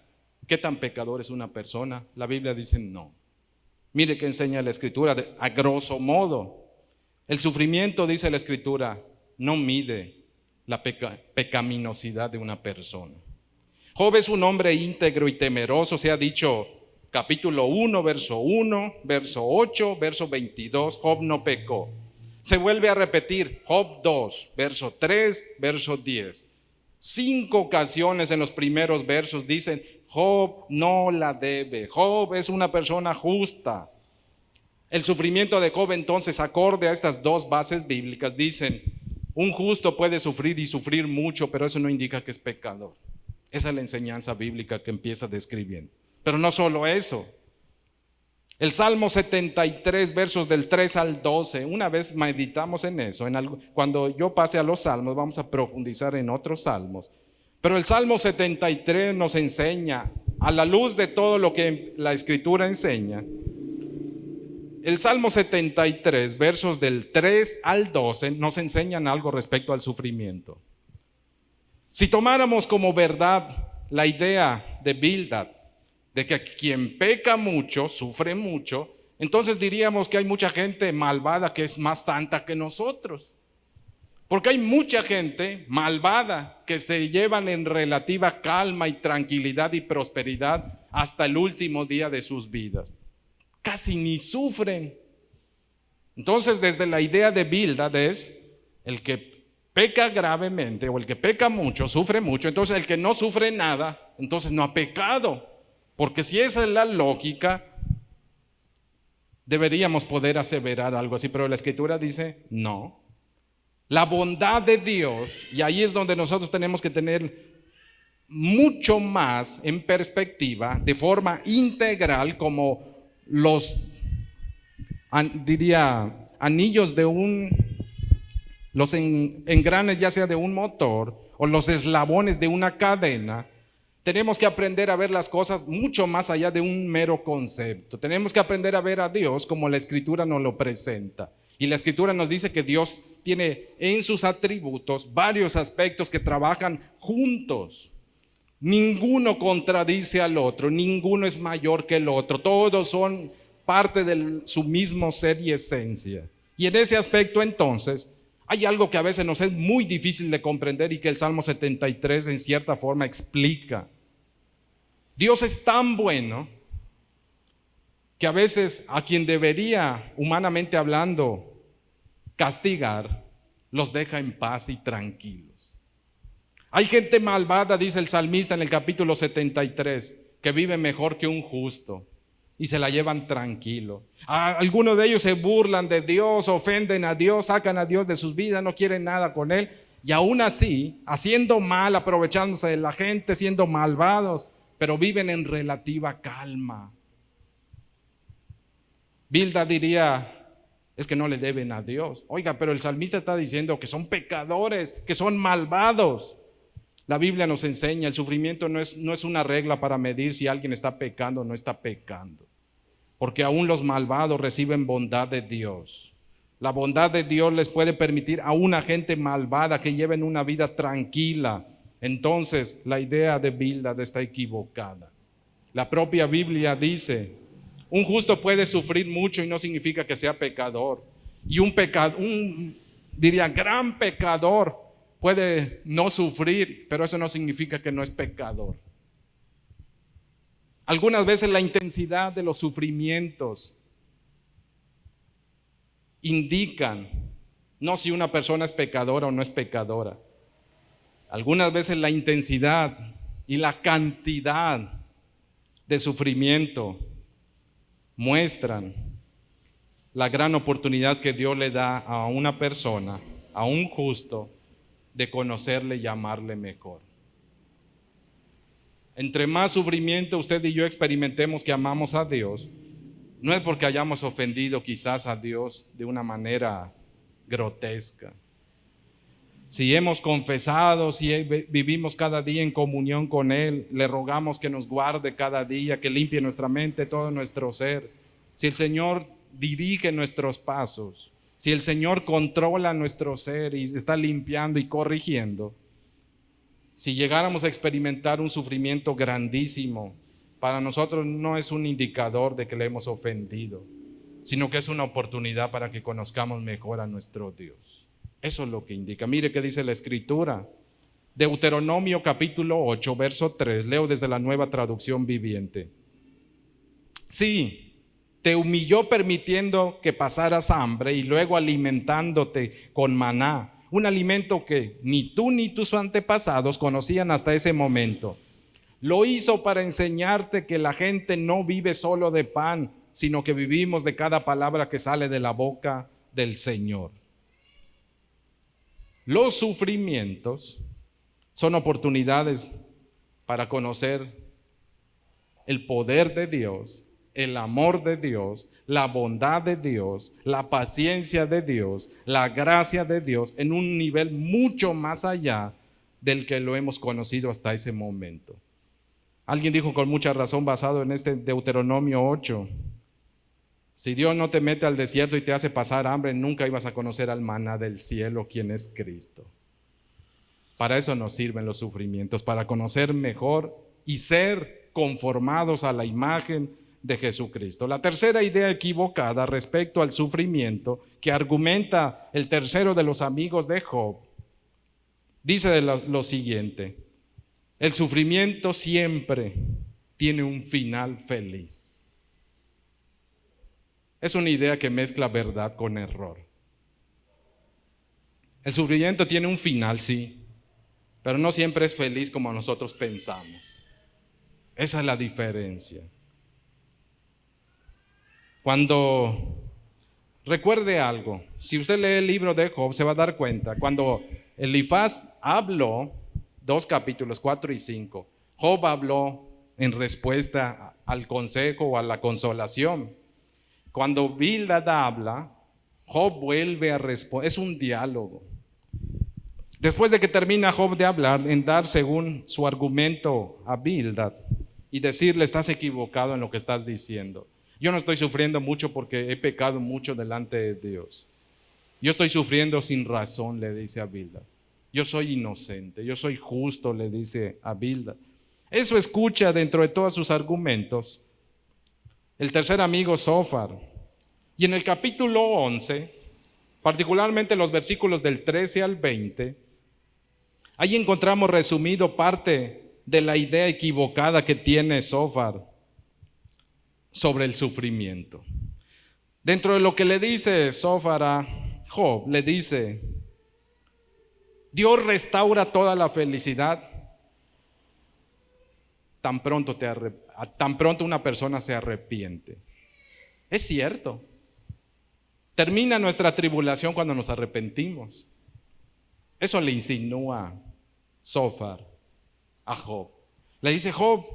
qué tan pecador es una persona. La Biblia dice no. Mire qué enseña la Escritura a grosso modo. El sufrimiento, dice la Escritura, no mide la pecaminosidad de una persona. Job es un hombre íntegro y temeroso, se ha dicho capítulo 1, verso 1, verso 8, verso 22, Job no pecó. Se vuelve a repetir, Job 2, verso 3, verso 10. 5 ocasiones en los primeros versos dicen, Job no la debe, Job es una persona justa. El sufrimiento de Job entonces, acorde a estas dos bases bíblicas, dicen, un justo puede sufrir y sufrir mucho, pero eso no indica que es pecador. Esa es la enseñanza bíblica que empieza describiendo. Pero no solo eso. El Salmo 73, versos del 3 al 12, una vez meditamos en eso. Cuando yo pase a los salmos, vamos a profundizar en otros salmos. Pero el Salmo 73 nos enseña, a la luz de todo lo que la Escritura enseña, el Salmo 73, versos del 3 al 12, nos enseñan algo respecto al sufrimiento. Si tomáramos como verdad la idea de Bildad, de que quien peca mucho, sufre mucho, entonces diríamos que hay mucha gente malvada que es más santa que nosotros. Porque hay mucha gente malvada que se llevan en relativa calma y tranquilidad y prosperidad hasta el último día de sus vidas. Casi ni sufren. Entonces, desde la idea de Bildad es el que peca gravemente o el que peca mucho, sufre mucho. Entonces, el que no sufre nada, entonces no ha pecado. Porque si esa es la lógica, deberíamos poder aseverar algo así, pero la Escritura dice no. La bondad de Dios, y ahí es donde nosotros tenemos que tener mucho más en perspectiva, de forma integral, como los, anillos de los engranes ya sea de un motor o los eslabones de una cadena. Tenemos que aprender a ver las cosas mucho más allá de un mero concepto. Tenemos que aprender a ver a Dios como la Escritura nos lo presenta. Y la Escritura nos dice que Dios tiene en sus atributos varios aspectos que trabajan juntos. Ninguno contradice al otro, ninguno es mayor que el otro. Todos son parte de su mismo ser y esencia. Y en ese aspecto entonces hay algo que a veces nos es muy difícil de comprender y que el Salmo 73 en cierta forma explica. Dios es tan bueno que a veces a quien debería, humanamente hablando, castigar, los deja en paz y tranquilos. Hay gente malvada, dice el salmista en el capítulo 73, que vive mejor que un justo y se la llevan tranquilo. Algunos de ellos se burlan de Dios, ofenden a Dios, sacan a Dios de sus vidas, no quieren nada con Él, y aún así, haciendo mal, aprovechándose de la gente, siendo malvados, pero viven en relativa calma. Bildad diría, es que no le deben a Dios. Oiga, pero el salmista está diciendo que son pecadores, que son malvados. La Biblia nos enseña, el sufrimiento no es una regla para medir si alguien está pecando o no está pecando. Porque aún los malvados reciben bondad de Dios. La bondad de Dios les puede permitir a una gente malvada que lleven una vida tranquila. Entonces, la idea de Bildad está equivocada. La propia Biblia dice, un justo puede sufrir mucho y no significa que sea pecador. Y un gran pecador puede no sufrir, pero eso no significa que no es pecador. Algunas veces la intensidad de los sufrimientos indican no si una persona es pecadora o no es pecadora. Algunas veces la intensidad y la cantidad de sufrimiento muestran la gran oportunidad que Dios le da a una persona, a un justo, de conocerle y amarle mejor. Entre más sufrimiento usted y yo experimentemos que amamos a Dios, No es porque hayamos ofendido quizás a Dios de una manera grotesca. Si hemos confesado, si vivimos cada día en comunión con Él, le rogamos que nos guarde cada día, que limpie nuestra mente, todo nuestro ser. Si el Señor dirige nuestros pasos, si el Señor controla nuestro ser y está limpiando y corrigiendo, si llegáramos a experimentar un sufrimiento grandísimo, para nosotros no es un indicador de que le hemos ofendido, sino que es una oportunidad para que conozcamos mejor a nuestro Dios. Eso es lo que indica. Mire qué dice la Escritura. Deuteronomio capítulo 8, verso 3. Leo desde la Nueva Traducción Viviente. Sí, te humilló permitiendo que pasaras hambre y luego alimentándote con maná, un alimento que ni tú ni tus antepasados conocían hasta ese momento. Lo hizo para enseñarte que la gente no vive solo de pan, sino que vivimos de cada palabra que sale de la boca del Señor. Los sufrimientos son oportunidades para conocer el poder de Dios, el amor de Dios, la bondad de Dios, la paciencia de Dios, la gracia de Dios en un nivel mucho más allá del que lo hemos conocido hasta ese momento. Alguien dijo con mucha razón, basado en este Deuteronomio 8, si Dios no te mete al desierto y te hace pasar hambre, nunca ibas a conocer al maná del cielo, quien es Cristo. Para eso nos sirven los sufrimientos, para conocer mejor y ser conformados a la imagen de Jesucristo. La tercera idea equivocada respecto al sufrimiento que argumenta el tercero de los amigos de Job, dice lo siguiente: el sufrimiento siempre tiene un final feliz. Es una idea que mezcla verdad con error. El sufrimiento tiene un final, sí, pero no siempre es feliz como nosotros pensamos. Esa es la diferencia. Cuando recuerde algo, si usted lee el libro de Job, se va a dar cuenta, cuando Elifaz habló, 2 capítulos 4 y 5, Job habló en respuesta al consejo o a la consolación. Cuando Bildad habla, Job vuelve a responder, es un diálogo. Después de que termina Job de hablar, en dar según su argumento a Bildad y decirle: estás equivocado en lo que estás diciendo. Yo no estoy sufriendo mucho porque he pecado mucho delante de Dios. Yo estoy sufriendo sin razón, le dice a Bildad. Yo soy inocente, yo soy justo, le dice a Bildad. Eso escucha dentro de todos sus argumentos el tercer amigo Zófar. Y en el capítulo 11, particularmente los versículos del 13 al 20, ahí encontramos resumido parte de la idea equivocada que tiene Zófar sobre el sufrimiento. Dentro de lo que le dice Zófar a Job, le dice: Dios restaura toda la felicidad tan pronto una persona se arrepiente. Es cierto. Termina nuestra tribulación cuando nos arrepentimos. Eso le insinúa Zófar a Job. Le dice: Job,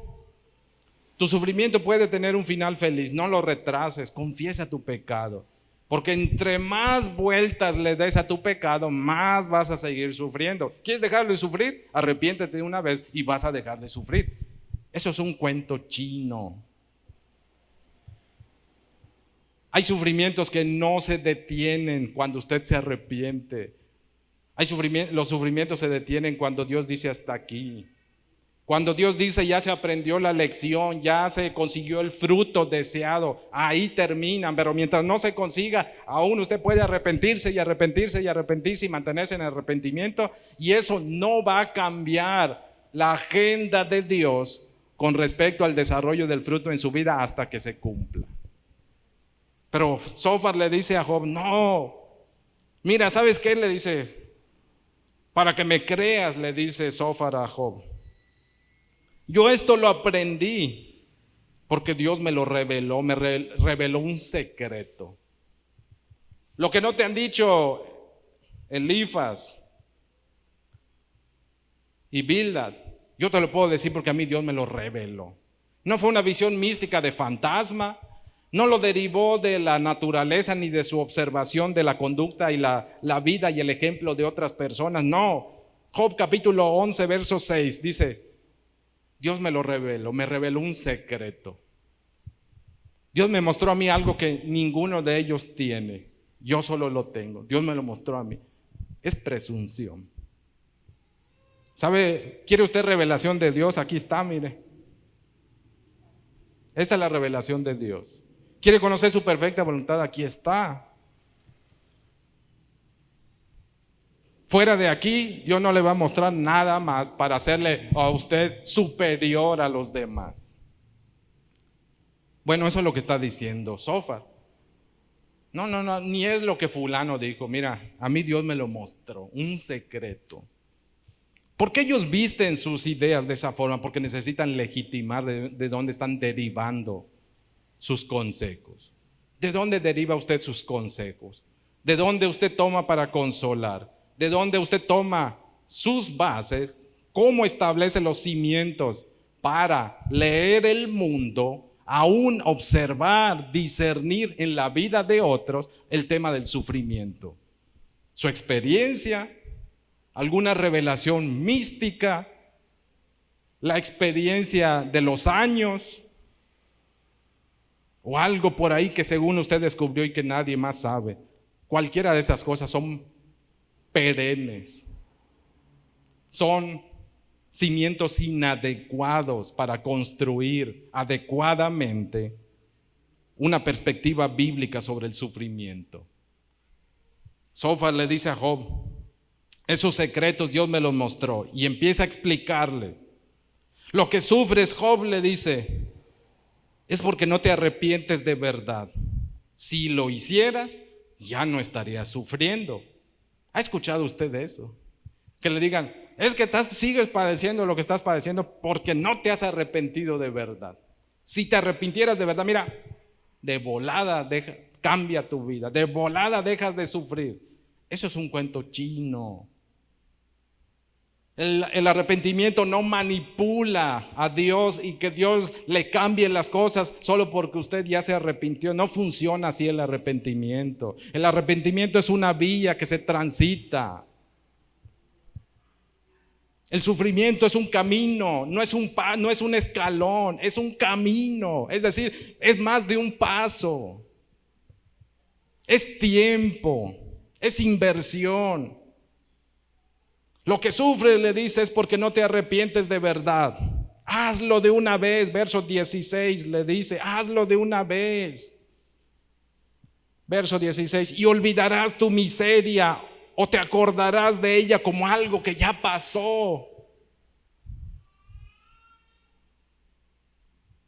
tu sufrimiento puede tener un final feliz, no lo retrases, confiesa tu pecado, porque entre más vueltas le des a tu pecado, más vas a seguir sufriendo. ¿Quieres dejar de sufrir? Arrepiéntete de una vez y vas a dejar de sufrir. Eso es un cuento chino. Hay sufrimientos que no se detienen cuando usted se arrepiente. Los sufrimientos se detienen cuando Dios dice: hasta aquí. Cuando Dios dice: ya se aprendió la lección, ya se consiguió el fruto deseado, ahí terminan. Pero mientras no se consiga, aún usted puede arrepentirse y arrepentirse y arrepentirse y mantenerse en arrepentimiento, y eso no va a cambiar la agenda de Dios con respecto al desarrollo del fruto en su vida hasta que se cumpla. Pero Zófar le dice a Job: no, mira, ¿sabes qué? Le dice, para que me creas, le dice Zófar a Job, yo esto lo aprendí porque Dios me lo reveló, me reveló un secreto. Lo que no te han dicho Elifaz y Bildad, yo te lo puedo decir porque a mí Dios me lo reveló. No fue una visión mística de fantasma, No lo derivó de la naturaleza ni de su observación de la conducta y la vida y el ejemplo de otras personas. No. Job capítulo 11, verso 6 dice, Dios me lo reveló, me reveló un secreto. Dios me mostró a mí algo que ninguno de ellos tiene. Yo solo lo tengo. Dios me lo mostró a mí. Es presunción. ¿Sabe? ¿Quiere usted revelación de Dios? Aquí está, mire. Esta es la revelación de Dios. ¿Quiere conocer su perfecta voluntad? Aquí está. Fuera de aquí, Dios no le va a mostrar nada más para hacerle a usted superior a los demás. Bueno, eso es lo que está diciendo Zófar. No, ni es lo que fulano dijo. Mira, a mí Dios me lo mostró, un secreto. ¿Por qué ellos visten sus ideas de esa forma? Porque necesitan legitimar de dónde están derivando sus consejos. ¿De dónde deriva usted sus consejos? ¿De dónde usted toma para consolar? ¿De dónde usted toma sus bases? ¿Cómo establece los cimientos para leer el mundo, aún observar, discernir en la vida de otros el tema del sufrimiento? Su experiencia, alguna revelación mística, la experiencia de los años, o algo por ahí que según usted descubrió y que nadie más sabe. Cualquiera de esas cosas son perennes, son cimientos inadecuados para construir adecuadamente una perspectiva bíblica sobre el sufrimiento. Zófar le dice a Job, esos secretos Dios me los mostró, y empieza a explicarle. Lo que sufres, Job, le dice, es porque no te arrepientes de verdad. Si lo hicieras, ya no estarías sufriendo. ¿Ha escuchado usted eso? Que le digan, es que sigues padeciendo lo que estás padeciendo porque no te has arrepentido de verdad. Si te arrepintieras de verdad, mira, de volada cambia tu vida, de volada dejas de sufrir. Eso es un cuento chino. El arrepentimiento no manipula a Dios y que Dios le cambie las cosas solo porque usted ya se arrepintió. No funciona así el arrepentimiento. El arrepentimiento es una vía que se transita. El sufrimiento es un camino, no es un escalón, es un camino. Es decir, es más de un paso. Es tiempo, es inversión. Lo que sufres, le dice, es porque no te arrepientes de verdad. Hazlo de una vez. Verso 16 le dice, hazlo de una vez. Verso 16, y olvidarás tu miseria o te acordarás de ella como algo que ya pasó.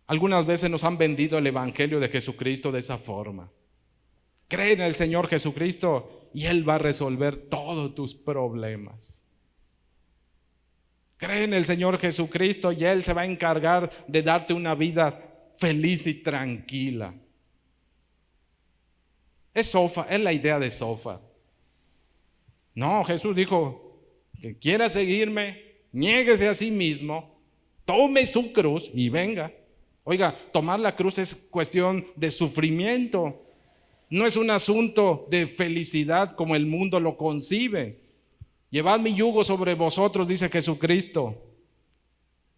Algunas veces nos han vendido el evangelio de Jesucristo de esa forma. Cree en el Señor Jesucristo y Él va a resolver todos tus problemas. Cree en el Señor Jesucristo y Él se va a encargar de darte una vida feliz y tranquila. Es la idea de Zófar. No, Jesús dijo que quiera seguirme, niéguese a sí mismo, tome su cruz y venga. Oiga, tomar la cruz es cuestión de sufrimiento. No es un asunto de felicidad como el mundo lo concibe. Llevad mi yugo sobre vosotros, dice Jesucristo.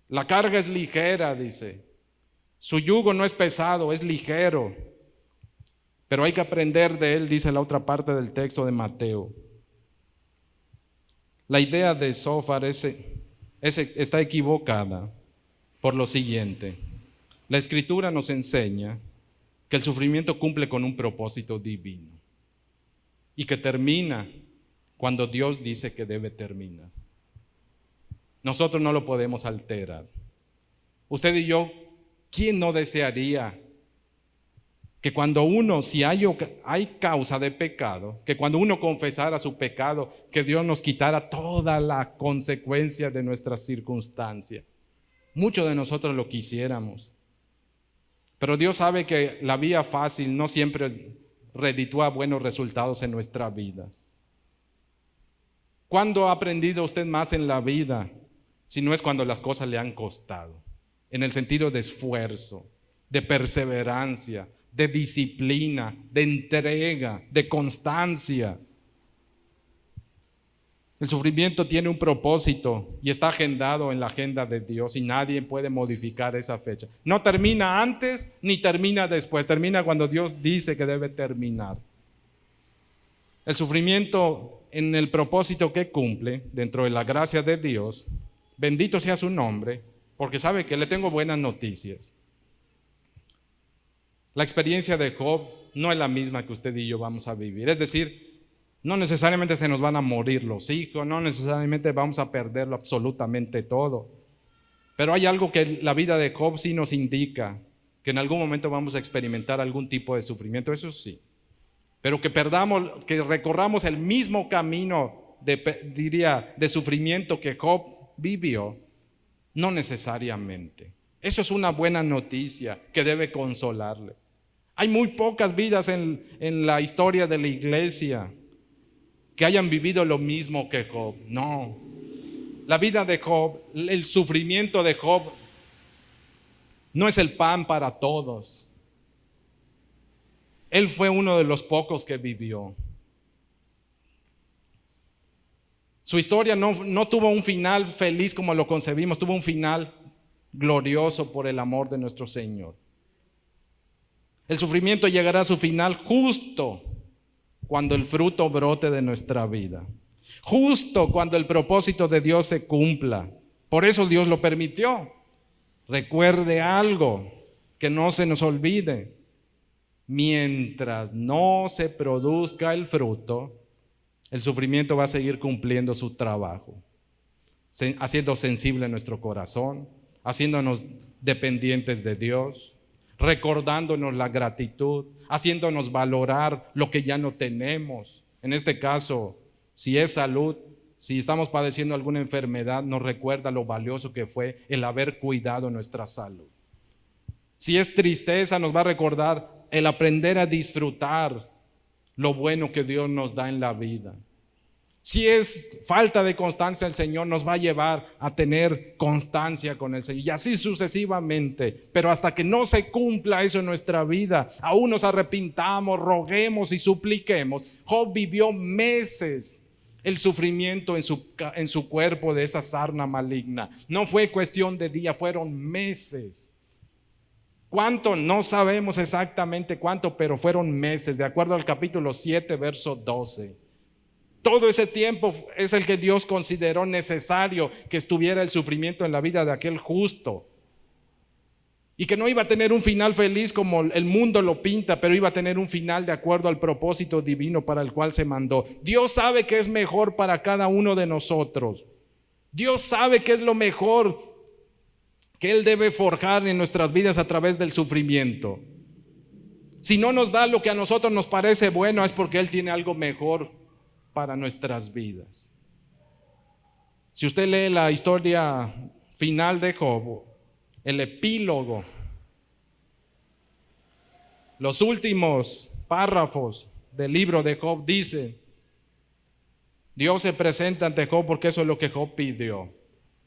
La carga es ligera, dice. Su yugo no es pesado, es ligero. Pero hay que aprender de él, dice la otra parte del texto de Mateo. La idea de Zófar está equivocada por lo siguiente. La Escritura nos enseña que el sufrimiento cumple con un propósito divino y que termina cuando Dios dice que debe terminar. Nosotros no lo podemos alterar. Usted y yo, ¿quién no desearía que cuando uno, si hay causa de pecado, que cuando uno confesara su pecado, que Dios nos quitara toda la consecuencia de nuestras circunstancias? Muchos de nosotros lo quisiéramos. Pero Dios sabe que la vía fácil no siempre reditúa buenos resultados en nuestra vida. ¿Cuándo ha aprendido usted más en la vida? Si no es cuando las cosas le han costado, en el sentido de esfuerzo, de perseverancia, de disciplina, de entrega, de constancia. El sufrimiento tiene un propósito y está agendado en la agenda de Dios y nadie puede modificar esa fecha. No termina antes ni termina después, termina cuando Dios dice que debe terminar. El sufrimiento en el propósito que cumple dentro de la gracia de Dios, bendito sea su nombre, porque sabe que le tengo buenas noticias. La experiencia de Job no es la misma que usted y yo vamos a vivir. Es decir, no necesariamente se nos van a morir los hijos, no necesariamente vamos a perderlo absolutamente todo. Pero hay algo que la vida de Job sí nos indica, que en algún momento vamos a experimentar algún tipo de sufrimiento, eso sí. Pero que recorramos el mismo camino de sufrimiento que Job vivió, no necesariamente. Eso es una buena noticia que debe consolarle. Hay muy pocas vidas en la historia de la iglesia que hayan vivido lo mismo que Job. No. La vida de Job, el sufrimiento de Job, no es el pan para todos. Él fue uno de los pocos que vivió. Su historia no tuvo un final feliz como lo concebimos, tuvo un final glorioso por el amor de nuestro Señor. El sufrimiento llegará a su final justo cuando el fruto brote de nuestra vida, justo cuando el propósito de Dios se cumpla. Por eso Dios lo permitió. Recuerde algo, que no se nos olvide: mientras no se produzca el fruto, el sufrimiento va a seguir cumpliendo su trabajo, haciendo sensible nuestro corazón, haciéndonos dependientes de Dios, recordándonos la gratitud, haciéndonos valorar lo que ya no tenemos. En este caso, si es salud, si estamos padeciendo alguna enfermedad, nos recuerda lo valioso que fue el haber cuidado nuestra salud. Si es tristeza, nos va a recordar el aprender a disfrutar lo bueno que Dios nos da en la vida. Si es falta de constancia, el Señor nos va a llevar a tener constancia con el Señor, y así sucesivamente. Pero hasta que no se cumpla eso en nuestra vida, aún nos arrepintamos, roguemos y supliquemos. Job vivió meses el sufrimiento en su cuerpo de esa sarna maligna. No fue cuestión de días, fueron meses. ¿Cuánto? No sabemos exactamente cuánto, pero fueron meses, de acuerdo al capítulo 7, verso 12. Todo ese tiempo es el que Dios consideró necesario que estuviera el sufrimiento en la vida de aquel justo. Y que no iba a tener un final feliz como el mundo lo pinta, pero iba a tener un final de acuerdo al propósito divino para el cual se mandó. Dios sabe que es mejor para cada uno de nosotros. Dios sabe que es lo mejor que Él debe forjar en nuestras vidas a través del sufrimiento. Si no nos da lo que a nosotros nos parece bueno, es porque Él tiene algo mejor para nuestras vidas. Si usted lee la historia final de Job, el epílogo, los últimos párrafos del libro de Job, dice: Dios se presenta ante Job porque eso es lo que Job pidió.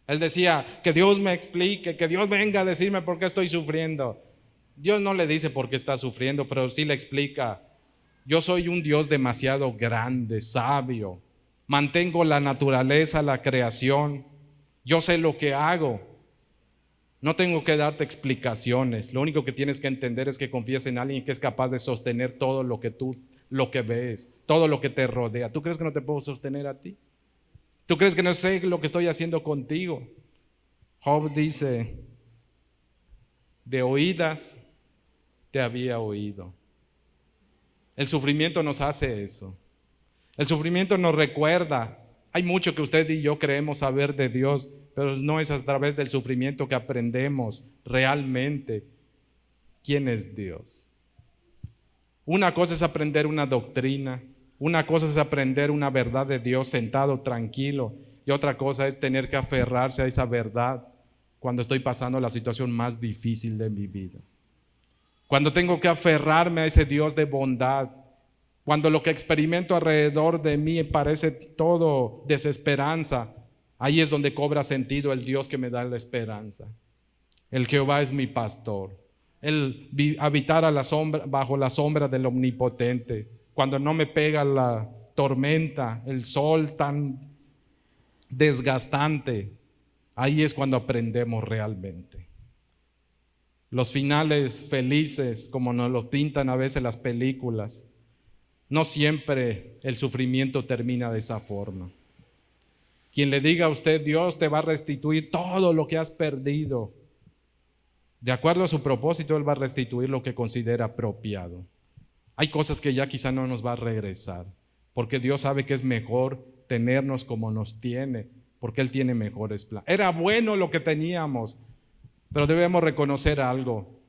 Él decía: que Dios me explique, que Dios venga a decirme por qué estoy sufriendo. Dios no le dice por qué está sufriendo, pero sí le explica: yo soy un Dios demasiado grande, sabio, mantengo la naturaleza, la creación, yo sé lo que hago, no tengo que darte explicaciones. Lo único que tienes que entender es que confíes en alguien que es capaz de sostener todo lo que ves, todo lo que te rodea. ¿Tú crees que no te puedo sostener a ti? ¿Tú crees que no sé lo que estoy haciendo contigo? Job dice: de oídas te había oído. El sufrimiento nos hace eso. El sufrimiento nos recuerda. Hay mucho que usted y yo creemos saber de Dios, pero no es a través del sufrimiento que aprendemos realmente quién es Dios. Una cosa es aprender una doctrina, una cosa es aprender una verdad de Dios sentado tranquilo, y otra cosa es tener que aferrarse a esa verdad cuando estoy pasando la situación más difícil de mi vida. Cuando tengo que aferrarme a ese Dios de bondad, cuando lo que experimento alrededor de mí parece todo desesperanza, ahí es donde cobra sentido el Dios que me da la esperanza. El Jehová es mi pastor, el habitar a la sombra, bajo la sombra del Omnipotente, cuando no me pega la tormenta, el sol tan desgastante. Ahí es cuando aprendemos realmente. Los finales felices, como nos los pintan a veces las películas, no siempre el sufrimiento termina de esa forma. Quien le diga a usted, Dios te va a restituir todo lo que has perdido, de acuerdo a su propósito, Él va a restituir lo que considera apropiado. Hay cosas que ya quizá no nos va a regresar, porque Dios sabe que es mejor tenernos como nos tiene, porque Él tiene mejores planes. Era bueno lo que teníamos, pero debemos reconocer algo,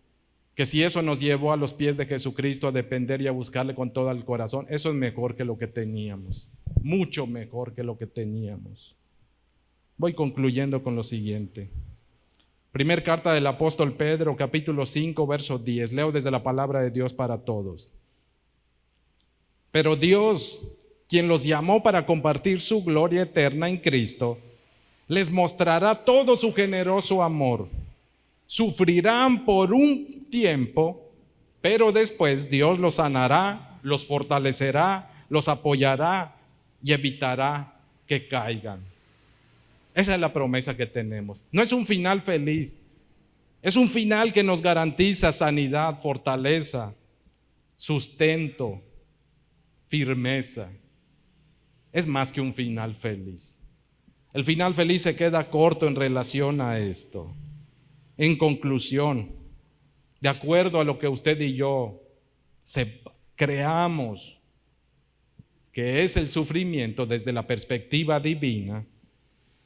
que si eso nos llevó a los pies de Jesucristo a depender y a buscarle con todo el corazón, eso es mejor que lo que teníamos, mucho mejor que lo que teníamos. Voy concluyendo con lo siguiente. Primer carta del apóstol Pedro, capítulo 5, verso 10. Leo desde la palabra de Dios para todos. Pero Dios, quien los llamó para compartir su gloria eterna en Cristo, les mostrará todo su generoso amor. Sufrirán por un tiempo, pero después Dios los sanará, los fortalecerá, los apoyará y evitará que caigan. Esa es la promesa que tenemos. No es un final feliz, es un final que nos garantiza sanidad, fortaleza, sustento, firmeza. Es más que un final feliz. El final feliz se queda corto en relación a esto. En conclusión, de acuerdo a lo que usted y yo creamos que es el sufrimiento desde la perspectiva divina,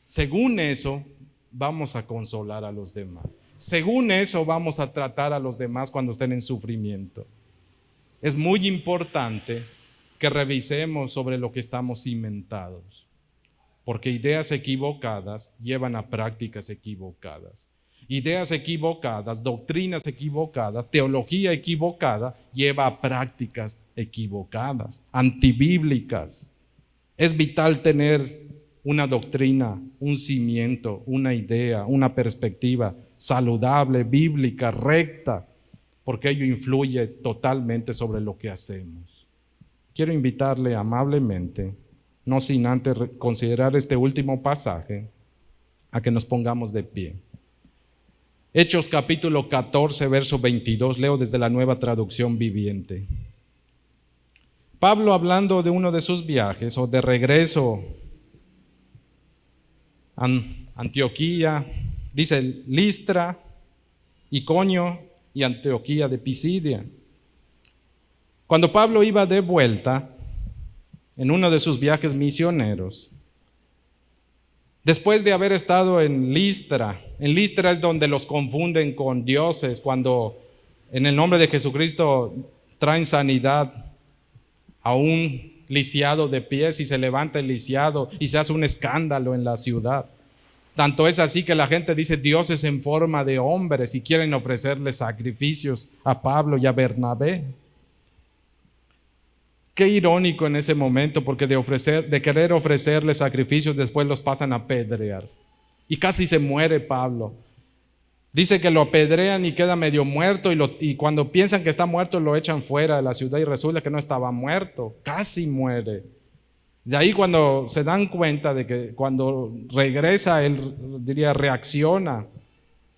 según eso vamos a consolar a los demás. Según eso vamos a tratar a los demás cuando estén en sufrimiento. Es muy importante que revisemos sobre lo que estamos cimentados, porque ideas equivocadas llevan a prácticas equivocadas. Ideas equivocadas, doctrinas equivocadas, teología equivocada lleva a prácticas equivocadas, antibíblicas. Es vital tener una doctrina, un cimiento, una idea, una perspectiva saludable, bíblica, recta, porque ello influye totalmente sobre lo que hacemos. Quiero invitarle amablemente, no sin antes considerar este último pasaje, a que nos pongamos de pie. Hechos capítulo 14, verso 22, leo desde la Nueva Traducción Viviente. Pablo, hablando de uno de sus viajes o de regreso a Antioquía, dice Listra, Iconio y Antioquía de Pisidia. Cuando Pablo iba de vuelta en uno de sus viajes misioneros, después de haber estado en Listra es donde los confunden con dioses, cuando en el nombre de Jesucristo traen sanidad a un lisiado de pies y se levanta el lisiado y se hace un escándalo en la ciudad. Tanto es así que la gente dice dioses en forma de hombres y quieren ofrecerle sacrificios a Pablo y a Bernabé. Qué irónico en ese momento, porque de querer ofrecerle sacrificios después los pasan a apedrear. Y casi se muere Pablo. Dice que lo apedrean y queda medio muerto y cuando piensan que está muerto lo echan fuera de la ciudad y resulta que no estaba muerto, casi muere. De ahí cuando se dan cuenta de que cuando regresa él, reacciona,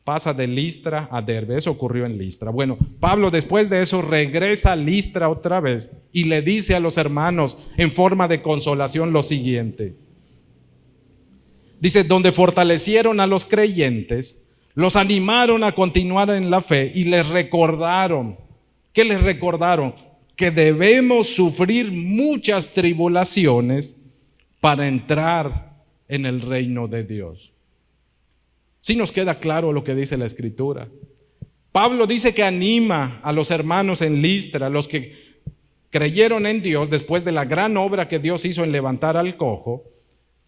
pasa de Listra a Derbe. Eso ocurrió en Listra. Bueno, Pablo después de eso regresa a Listra otra vez y le dice a los hermanos en forma de consolación lo siguiente. Dice, donde fortalecieron a los creyentes, los animaron a continuar en la fe y les recordaron. ¿Qué les recordaron? Que debemos sufrir muchas tribulaciones para entrar en el reino de Dios. Sí nos queda claro lo que dice la Escritura. Pablo dice que anima a los hermanos en Listra, los que creyeron en Dios después de la gran obra que Dios hizo en levantar al cojo.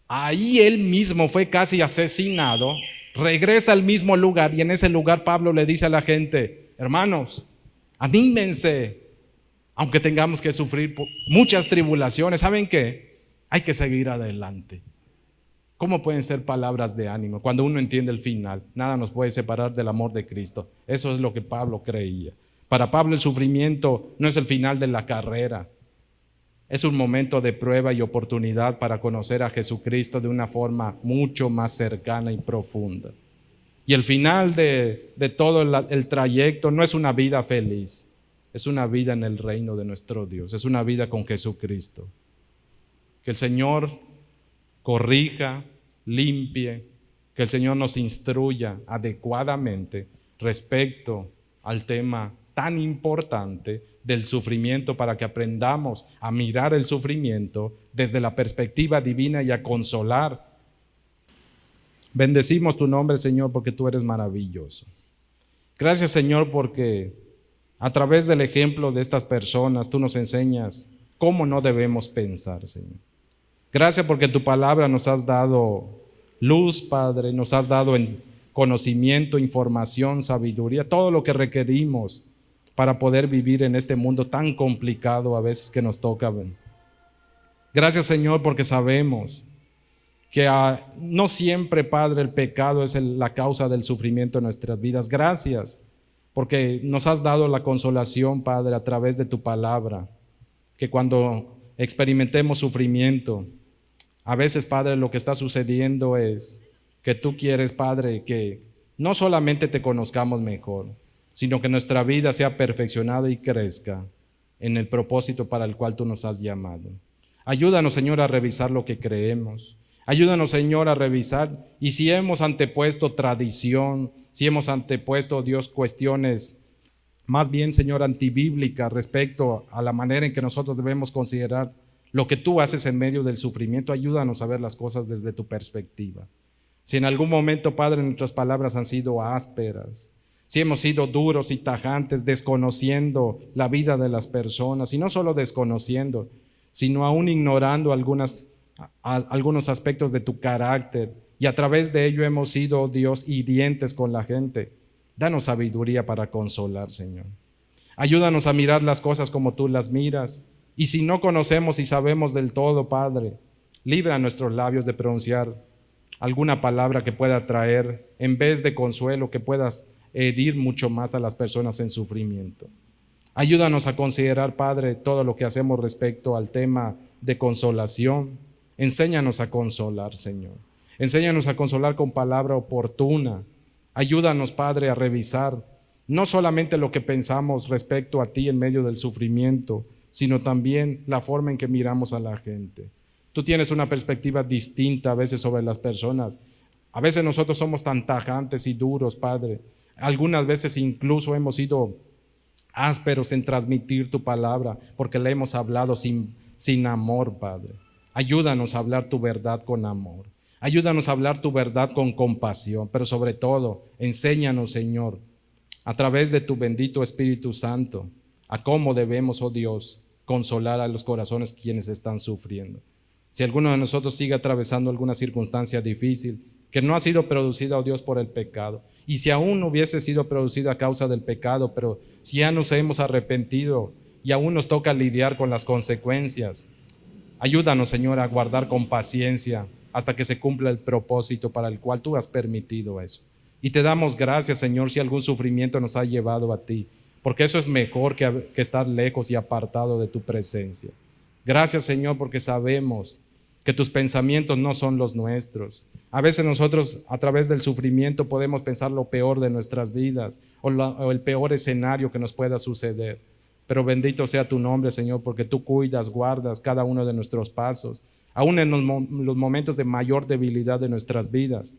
Ahí él mismo fue casi asesinado, regresa al mismo lugar y en ese lugar Pablo le dice a la gente, hermanos, anímense, aunque tengamos que sufrir muchas tribulaciones. ¿Saben qué? Hay que seguir adelante. ¿Cómo pueden ser palabras de ánimo? Cuando uno entiende el final, nada nos puede separar del amor de Cristo. Eso es lo que Pablo creía. Para Pablo el sufrimiento no es el final de la carrera. Es un momento de prueba y oportunidad para conocer a Jesucristo de una forma mucho más cercana y profunda. Y el final de todo el trayecto no es una vida feliz, es una vida en el reino de nuestro Dios, es una vida con Jesucristo. Que el Señor corrija, limpie, que el Señor nos instruya adecuadamente respecto al tema tan importante del sufrimiento, para que aprendamos a mirar el sufrimiento desde la perspectiva divina y a consolar. Bendecimos tu nombre, Señor, porque tú eres maravilloso. Gracias, Señor, porque a través del ejemplo de estas personas tú nos enseñas cómo no debemos pensar, Señor. Gracias porque tu palabra nos has dado luz, Padre, nos has dado en conocimiento, información, sabiduría, todo lo que requerimos para poder vivir en este mundo tan complicado a veces que nos toca ver. Gracias, Señor, porque sabemos que no siempre, Padre, el pecado es la causa del sufrimiento en nuestras vidas. Gracias porque nos has dado la consolación, Padre, a través de tu palabra, que cuando experimentemos sufrimiento, a veces, Padre, lo que está sucediendo es que tú quieres, Padre, que no solamente te conozcamos mejor, sino que nuestra vida sea perfeccionada y crezca en el propósito para el cual tú nos has llamado. Ayúdanos, Señor, a revisar lo que creemos. Ayúdanos, Señor, a revisar, y si hemos antepuesto tradición, si hemos antepuesto, Dios, cuestiones más bien, Señor, antibíblicas respecto a la manera en que nosotros debemos considerar lo que tú haces en medio del sufrimiento, ayúdanos a ver las cosas desde tu perspectiva. Si en algún momento, Padre, nuestras palabras han sido ásperas, si hemos sido duros y tajantes, desconociendo la vida de las personas, y no solo desconociendo, sino aún ignorando algunos aspectos de tu carácter, y a través de ello hemos sido, Dios, hirientes con la gente, danos sabiduría para consolar, Señor. Ayúdanos a mirar las cosas como tú las miras, y si no conocemos y sabemos del todo, Padre, libra nuestros labios de pronunciar alguna palabra que pueda traer, en vez de consuelo, que puedas herir mucho más a las personas en sufrimiento. Ayúdanos a considerar, Padre, todo lo que hacemos respecto al tema de consolación. Enséñanos a consolar, Señor. Enséñanos a consolar con palabra oportuna. Ayúdanos, Padre, a revisar no solamente lo que pensamos respecto a ti en medio del sufrimiento, sino también la forma en que miramos a la gente. Tú tienes una perspectiva distinta a veces sobre las personas. A veces nosotros somos tan tajantes y duros, Padre. Algunas veces incluso hemos sido ásperos en transmitir tu palabra porque le hemos hablado sin amor, Padre. Ayúdanos a hablar tu verdad con amor. Ayúdanos a hablar tu verdad con compasión, pero sobre todo, enséñanos, Señor, a través de tu bendito Espíritu Santo, a cómo debemos, oh Dios, consolar a los corazones quienes están sufriendo. Si alguno de nosotros sigue atravesando alguna circunstancia difícil que no ha sido producida, oh Dios, por el pecado, y si aún no hubiese sido producida a causa del pecado, pero si ya nos hemos arrepentido y aún nos toca lidiar con las consecuencias, ayúdanos, Señor, a guardar con paciencia hasta que se cumpla el propósito para el cual tú has permitido eso. Y te damos gracias, Señor, si algún sufrimiento nos ha llevado a ti, porque eso es mejor que estar lejos y apartado de tu presencia. Gracias, Señor, porque sabemos que tus pensamientos no son los nuestros. A veces nosotros a través del sufrimiento podemos pensar lo peor de nuestras vidas o el peor escenario que nos pueda suceder. Pero bendito sea tu nombre, Señor, porque tú cuidas, guardas cada uno de nuestros pasos. Aún en los momentos de mayor debilidad de nuestras vidas,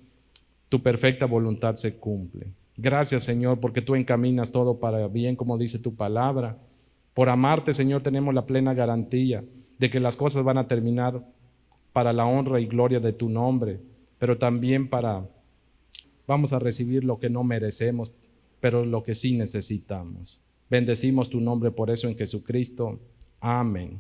tu perfecta voluntad se cumple. Gracias, Señor, porque tú encaminas todo para bien, como dice tu palabra. Por amarte, Señor, tenemos la plena garantía de que las cosas van a terminar para la honra y gloria de tu nombre, pero también vamos a recibir lo que no merecemos, pero lo que sí necesitamos. Bendecimos tu nombre por eso en Jesucristo. Amén.